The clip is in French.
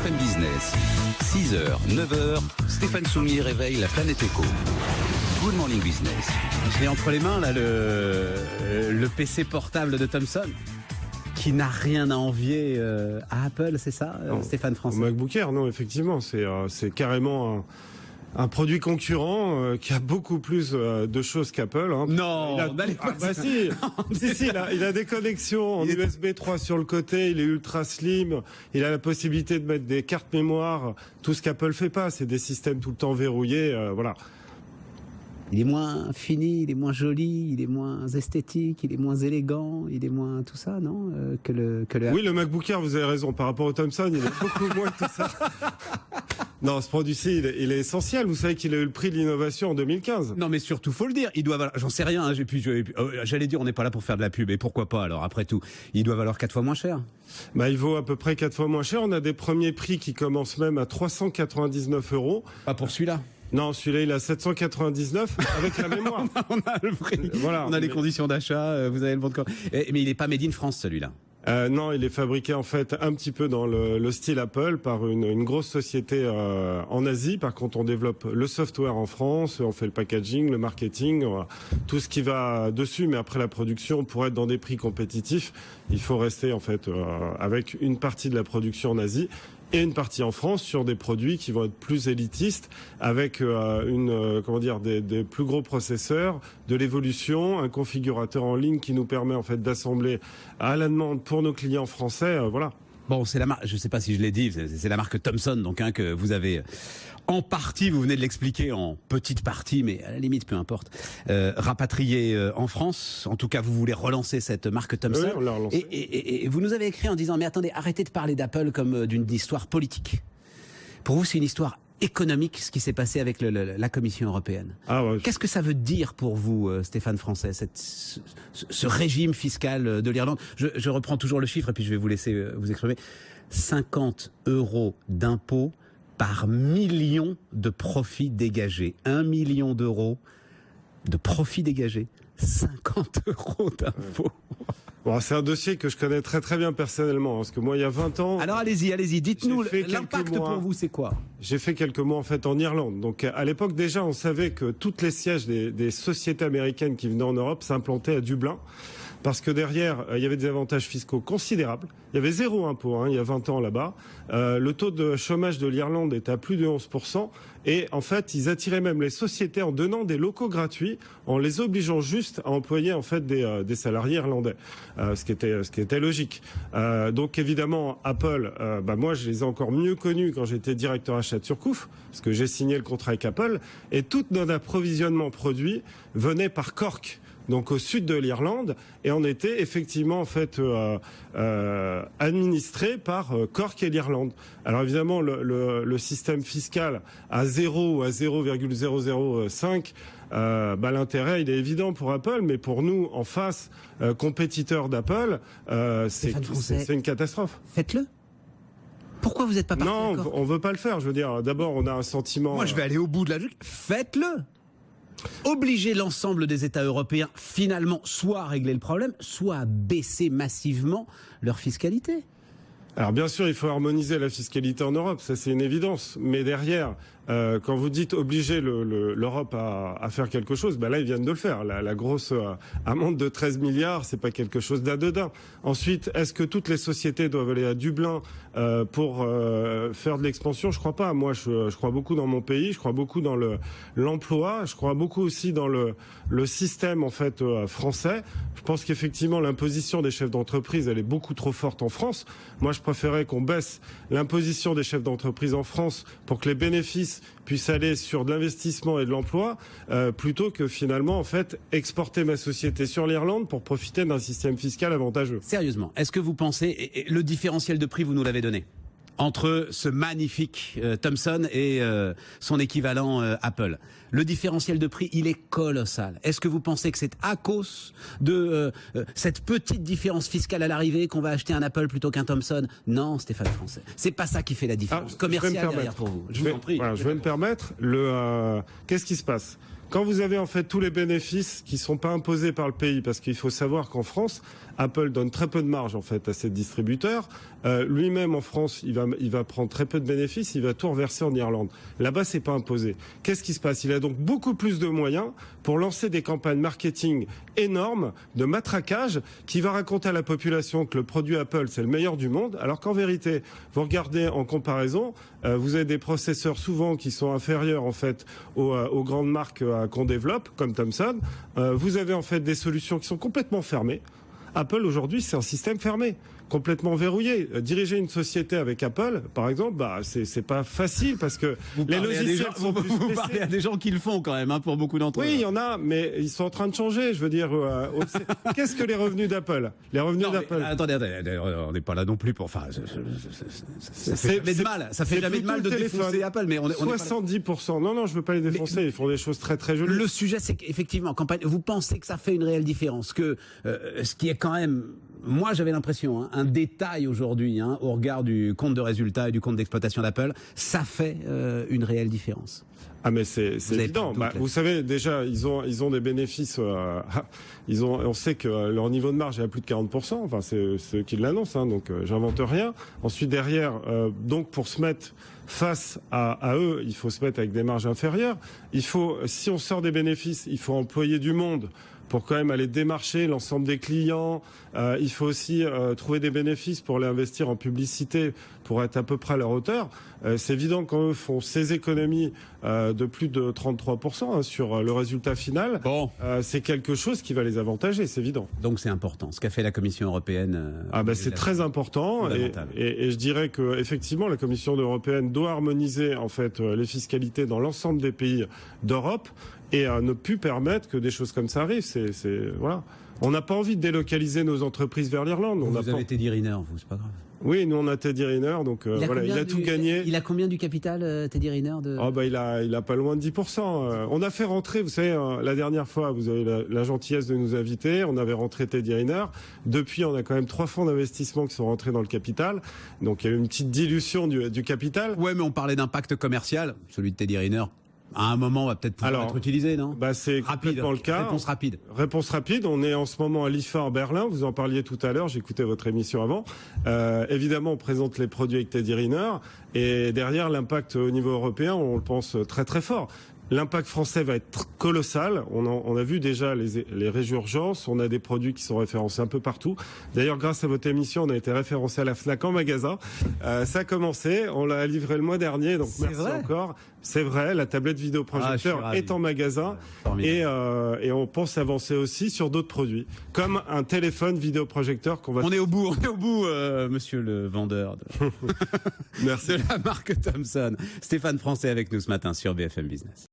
BFM Business. 6h, 9h, Stéphane Soumier réveille la planète éco. Good morning business. J'ai entre les mains là le PC portable de Thomson qui n'a rien à envier à Apple, c'est ça, Stéphane Français? Au MacBook Air, non, effectivement, c'est carrément un produit concurrent qui a beaucoup plus de choses qu'Apple. Hein. Non, si, il a des connexions en USB 3 sur le côté, il est ultra slim, il a la possibilité de mettre des cartes mémoire, tout ce qu'Apple fait pas, c'est des systèmes tout le temps verrouillés, voilà. Il est moins fini, il est moins joli, il est moins esthétique, il est moins élégant, il est moins tout ça, non, que le Oui, le MacBook Air, vous avez raison, par rapport au Thomson, il est beaucoup moins que tout ça. Non, ce produit-ci, il est essentiel. Vous savez qu'il a eu le prix de l'innovation en 2015. Non, mais surtout, faut le dire, il doit valoir, j'en sais rien, hein, j'allais dire, on n'est pas là pour faire de la pub, et pourquoi pas, alors, après tout, il doit valoir 4 fois moins cher. Bah, il vaut à peu près 4 fois moins cher. On a des premiers prix qui commencent même à 399 €. Pas pour celui-là. Non, celui-là, il a 799 avec la mémoire. On a le prix, voilà, on a les conditions d'achat, vous avez le bon de corps. Mais il n'est pas made in France, celui-là. Non, il est fabriqué en fait un petit peu dans le style Apple par une grosse société en Asie. Par contre, on développe le software en France, on fait le packaging, le marketing, tout ce qui va dessus. Mais après la production, pour être dans des prix compétitifs, il faut rester en fait avec une partie de la production en Asie et une partie en France sur des produits qui vont être plus élitistes avec des plus gros processeurs, de l'évolution, un configurateur en ligne qui nous permet en fait d'assembler à la demande pour nos clients français, voilà. Bon, c'est la marque, je ne sais pas si je l'ai dit, c'est la marque Thomson, donc que vous avez en partie, vous venez de l'expliquer, en petite partie, mais à la limite, peu importe, rapatrié en France. En tout cas, vous voulez relancer cette marque Thomson. Oui, on l'a relancée. Et vous nous avez écrit en disant, mais attendez, arrêtez de parler d'Apple comme d'une histoire politique. Pour vous, c'est une histoire économique, ce qui s'est passé avec la Commission européenne. Ah ouais. Qu'est-ce que ça veut dire pour vous, Stéphane Français, ce régime fiscal de l'Irlande? Je reprends toujours le chiffre et puis je vais vous laisser vous exprimer. 50 € d'impôts par million de profits dégagés. 1 million d'euros de profits dégagés. 50 € d'impôts. Bon, c'est un dossier que je connais très très bien personnellement, parce que moi il y a 20 ans... Alors allez-y, dites-nous, l'impact pour vous c'est quoi? J'ai fait quelques mois en fait en Irlande, donc à l'époque déjà on savait que toutes les sièges des sociétés américaines qui venaient en Europe s'implantaient à Dublin, parce que derrière il y avait des avantages fiscaux considérables, il y avait 0 impôt il y a 20 ans là-bas, le taux de chômage de l'Irlande était à plus de 11%, et en fait ils attiraient même les sociétés en donnant des locaux gratuits, en les obligeant juste à employer en fait des salariés irlandais, ce qui était logique. Donc évidemment Apple, moi je les ai encore mieux connus quand j'étais directeur achat de Surcouf, parce que j'ai signé le contrat avec Apple, et tout notre approvisionnement produit venait par Cork, donc au sud de l'Irlande, et on était effectivement en fait administré par Cork et l'Irlande. Alors évidemment le système fiscal à 0 ou à 0,005, l'intérêt il est évident pour Apple, mais pour nous en face, compétiteurs d'Apple, c'est une catastrophe. Faites-le. Pourquoi vous n'êtes pas parti? Non, on veut pas le faire. Je veux dire, d'abord on a un sentiment. Moi je vais aller au bout de la logique. Faites-le. Obliger l'ensemble des États européens, finalement, soit à régler le problème, soit à baisser massivement leur fiscalité. Alors bien sûr, il faut harmoniser la fiscalité en Europe, ça c'est une évidence. Mais derrière, quand vous dites obliger l'Europe à faire quelque chose, là ils viennent de le faire. La grosse amende de 13 milliards, c'est pas quelque chose d'anodin. Ensuite, est-ce que toutes les sociétés doivent aller à Dublin pour faire de l'expansion? Je crois pas. Moi, je crois beaucoup dans mon pays, je crois beaucoup dans l'emploi, je crois beaucoup aussi dans le système en fait français. Je pense qu'effectivement l'imposition des chefs d'entreprise, elle est beaucoup trop forte en France. Moi, je préférais qu'on baisse l'imposition des chefs d'entreprise en France pour que les bénéfices puissent aller sur de l'investissement et de l'emploi, plutôt que finalement en fait exporter ma société sur l'Irlande pour profiter d'un système fiscal avantageux. Sérieusement, est-ce que vous pensez, et le différentiel de prix vous nous l'avez donné, entre ce magnifique Thomson et son équivalent Apple, le différentiel de prix, il est colossal. Est-ce que vous pensez que c'est à cause de cette petite différence fiscale à l'arrivée qu'on va acheter un Apple plutôt qu'un Thomson? Non, Stéphane Français, c'est pas ça qui fait la différence commerciale derrière pour vous. Je vous en prie. Voilà, je vais me permettre. Qu'est-ce qui se passe? Quand vous avez en fait tous les bénéfices qui sont pas imposés par le pays, parce qu'il faut savoir qu'en France, Apple donne très peu de marge en fait à ses distributeurs. Lui-même en France, il va prendre très peu de bénéfices, il va tout reverser en Irlande. Là-bas, c'est pas imposé. Qu'est-ce qui se passe? Il a donc beaucoup plus de moyens pour lancer des campagnes marketing énormes de matraquage qui va raconter à la population que le produit Apple c'est le meilleur du monde, alors qu'en vérité, vous regardez en comparaison, vous avez des processeurs souvent qui sont inférieurs en fait aux grandes marques qu'on développe comme Thomson. Vous avez en fait des solutions qui sont complètement fermées. Apple aujourd'hui, c'est un système fermé, complètement verrouillé. Diriger une société avec Apple, par exemple, c'est pas facile parce que les logiciels sont plus vous parlez à des gens qui le font quand même, hein, pour beaucoup d'entre eux. Oui, il y en a, mais ils sont en train de changer. Je veux dire, qu'est-ce que les revenus d'Apple? Les revenus d'Apple. Attendez, on n'est pas là non plus pour. Enfin, ça fait jamais de mal. Ça fait jamais de mal de défoncer Apple, mais on 70%. Non, je veux pas les défoncer. Ils font des choses très très jolies. Le sujet, c'est qu'effectivement, campagne. Vous pensez que ça fait une réelle différence, que ce qui est quand même. Moi, j'avais l'impression, un détail aujourd'hui, au regard du compte de résultat et du compte d'exploitation d'Apple, ça fait une réelle différence. Ah mais c'est évident. Vous savez déjà ils ont des bénéfices. On sait que leur niveau de marge est à plus de 40%. Enfin c'est eux qui l'annoncent. Donc j'invente rien. Ensuite derrière, donc pour se mettre face à eux, il faut se mettre avec des marges inférieures. Si on sort des bénéfices, il faut employer du monde pour quand même aller démarcher l'ensemble des clients. Il faut aussi trouver des bénéfices pour les investir en publicité pour être à peu près à leur hauteur. C'est évident que quand eux font ces économies de plus de 33% sur le résultat final, c'est quelque chose qui va les avantager, c'est évident. Donc c'est important, ce qu'a fait la Commission européenne. C'est très important et je dirais que effectivement la Commission européenne doit harmoniser en fait les fiscalités dans l'ensemble des pays d'Europe et ne plus permettre que des choses comme ça arrivent. Voilà. On n'a pas envie de délocaliser nos entreprises vers l'Irlande. Vous avez Teddy Riner, vous, c'est pas grave. Oui, nous on a Teddy Riner, donc il a tout gagné. Il a combien du capital, Teddy Riner il a pas loin de 10%. On a fait rentrer, vous savez, la dernière fois, vous avez la gentillesse de nous inviter, on avait rentré Teddy Riner. Depuis, on a quand même 3 fonds d'investissement qui sont rentrés dans le capital. Donc il y a eu une petite dilution du capital. Ouais, mais on parlait d'impact commercial, celui de Teddy Riner. À un moment, on va peut-être pouvoir être utilisé, non? C'est complètement le cas. Réponse rapide. On est en ce moment à l'IFA en Berlin. Vous en parliez tout à l'heure. J'écoutais votre émission avant. Évidemment, on présente les produits avec Teddy Riner. Et derrière, l'impact au niveau européen, on le pense très très fort. L'impact français va être colossal. On a vu déjà les résurgences. On a des produits qui sont référencés un peu partout. D'ailleurs, grâce à votre émission, on a été référencé à la Fnac en magasin. Ça a commencé. On l'a livré le mois dernier. Donc merci encore. C'est vrai. La tablette vidéoprojecteur est en magasin. Et on pense avancer aussi sur d'autres produits, comme un téléphone vidéoprojecteur qu'on va. On est au bout, monsieur le vendeur Merci. de la marque Thomson. Stéphane Francet avec nous ce matin sur BFM Business.